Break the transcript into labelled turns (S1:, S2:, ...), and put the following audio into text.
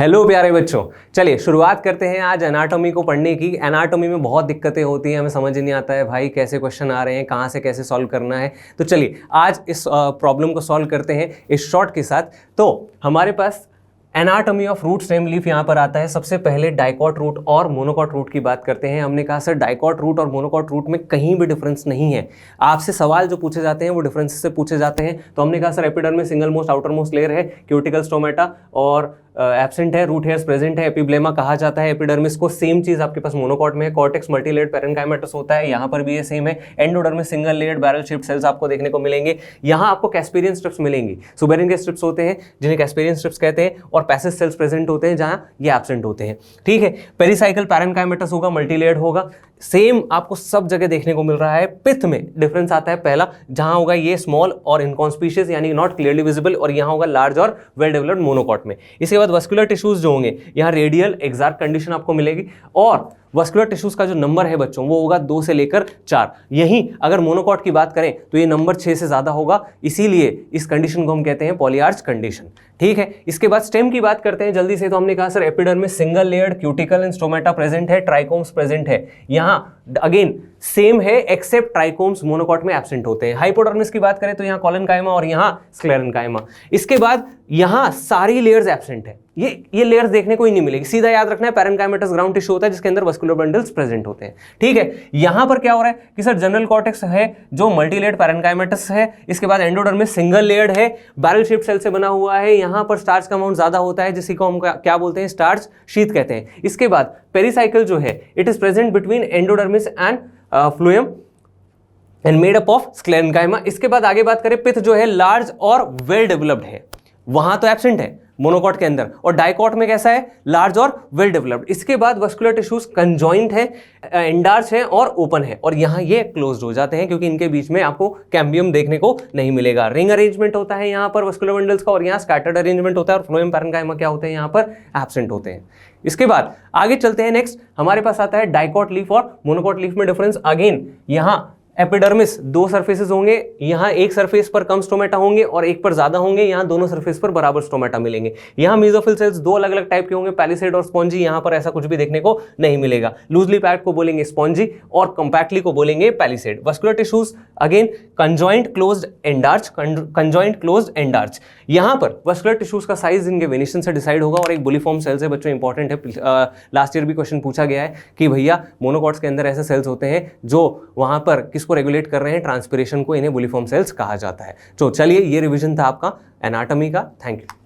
S1: Hello प्यारे बच्चों, चलिए शुरुआत करते हैं आज एनाटॉमी को पढ़ने की। एनाटॉमी में बहुत दिक्कतें होती हैं, हमें समझ नहीं आता है भाई कैसे क्वेश्चन आ रहे हैं, कहाँ से कैसे सॉल्व करना है। तो चलिए आज इस प्रॉब्लम को सॉल्व करते हैं इस शॉर्ट के साथ। तो हमारे पास anatomy of root stem leaf यहाँ पर आता है। सबसे पहले डाइकॉट रूट और मोनोकॉट रूट की बात करते हैं। हमने कहा सर डाइकॉट रूट और मोनोकॉट रूट में कहीं भी डिफरेंस नहीं है। आपसे सवाल जो पूछे जाते हैं वो डिफरेंस से पूछे जाते हैं। तो हमने कहा sir epidermis single most outer most layer है, क्यूटिकल स्टोमेटा और एब्सेंट है, रूट हेयर्स प्रेजेंट है, एपिब्लेमा कहा जाता है एपिडर्मिस को। सेम चीज आपके पास मोनोकॉट में है, कॉर्टेक्स मल्टीलेयर्ड पेरेन्काइमेटस होता है, यहाँ पर भी ये सेम है। Endodermis single layered barrel shaped cells आपको देखने को मिलेंगे। यहाँ आपको कैस्पेरियन स्ट्रिप्स मिलेंगी। सुबेरियन के स्ट्रिप्स होते हैं जिन्हें कैस्पेरियन स्ट्रिप्स कहते हैं, और पैसेज सेल्स प्रेजेंट होते हैं जहाँ ये एब्सेंट होते हैं। ठीक है, पेरिसाइकल पेरेन्काइमेटस होगा, मल्टीलेयर्ड होगा। सेम आपको सब जगह देखने को मिल रहा है। पिथ में डिफरेंस आता है पहला, जहां होगा ये स्मॉल और इनकॉन्स्पिशियस यानी नॉट क्लियरली विजिबल, और यहां होगा लार्ज और वेल डेवलप्ड मोनोकॉट में। इसके बाद वस्कुलर टिश्यूज जो होंगे, यहाँ रेडियल एक्सार्क कंडीशन आपको मिलेगी, और वस्कुलर टिश्यूज का जो नंबर है बच्चों वो होगा 2 से लेकर 4। यहीं अगर मोनोकॉट की बात करें तो ये नंबर 6 से ज्यादा होगा, इसीलिए इस कंडीशन को हम कहते हैं पॉलीआर्च कंडीशन। ठीक है, इसके बाद स्टेम की बात करते हैं जल्दी से। तो हमने कहा sir epidermis single layered, cuticle and stomata present है, ट्राइकोम्स प्रेजेंट है। यहाँ अगेन सेम है एक्सेप्ट ट्राइकोम्स मोनोकॉट में एब्सेंट होते हैं। हाइपोडर्मिस की बात करें तो यहाँ कॉलनकाइमा और यहाँ स्क्लेरेन्काइमा। इसके बाद यहाँ सारी लेयर्स एब्सेंट है, ये लेयर्स देखने को ही नहीं मिलेगी। सीधा याद रखना है पेरेन्काइमेटस ग्राउंड टिश्यू होता है जिसके अंदर वस्कुलर बंडल्स प्रेजेंट होते हैं। ठीक है, यहां पर क्या हो रहा है कि सर जनरल कॉर्टेक्स है जो मल्टीलेयर्ड पेरेन्काइमेटस है। इसके बाद एंडोडर्मिस सिंगल लेयर्ड है, बैरल शेप्ड सेल से बना हुआ है। यहां पर स्टार्च का अमाउंट ज्यादा होता है जिसी को हम क्या बोलते हैं, स्टार्च शीथ कहते हैं। इसके बाद पेरिसाइकल जो है it is present between endodermis and phloem and made up of sclerenchyma. इसके बाद आगे बात करें, पिथ जो है लार्ज और वेल डेवलप्ड है, वहां तो एब्सेंट है मोनोकॉट के अंदर, और डाइकॉट में कैसा है, लार्ज और वेल डेवलप्ड। इसके बाद वस्कुलर टिश्यूज कंजॉइंट है, एंडार्च है और ओपन है, और यहाँ ये क्लोज्ड हो जाते हैं क्योंकि इनके बीच में आपको कैम्बियम देखने को नहीं मिलेगा। रिंग अरेंजमेंट होता है यहाँ पर वस्कुलर बंडल्स का, और यहाँ स्कैटर्ड अरेंजमेंट होता है, और फ्लोएम पैरेन्काइमा क्या होते हैं यहाँ पर, एब्सेंट होते हैं। इसके बाद आगे चलते हैं, नेक्स्ट हमारे पास आता है डाइकॉट लीफ और मोनोकॉट लीफ में डिफरेंस। अगेन यहाँ एपिडर्मिस 2 सरफेसेस होंगे, यहाँ एक सरफेस पर कम स्टोमेटा होंगे और एक पर ज्यादा होंगे, यहाँ दोनों सरफेस पर बराबर स्टोमेटा मिलेंगे। यहाँ मेसोफिल सेल्स 2 अलग अलग टाइप के होंगे, पैलिसेड और स्पॉन्जी। यहाँ पर ऐसा कुछ भी देखने को नहीं मिलेगा। लूजली पैक्ड को बोलेंगे स्पॉन्जी और कॉम्पैक्टली को बोलेंगे palisade. Vascular tissues again conjoint closed endarch, conjoint closed endarch. यहाँ पर वस्कुलर टिश्यूज का साइज इनके वेनिशन से डिसाइड होगा, और एक बुलिफॉर्म सेल्स है बच्चों, इंपॉर्टेंट है। लास्ट ईयर भी क्वेश्चन पूछा गया है कि भैया मोनोकॉट्स के अंदर ऐसे सेल्स होते हैं जो वहां पर किसको रेगुलेट कर रहे हैं, ट्रांसपिरेशन को, इन्हें बुलिफॉर्म सेल्स कहा जाता है। तो चलिए ये रिवीजन था आपका एनाटॉमी का। Thank you.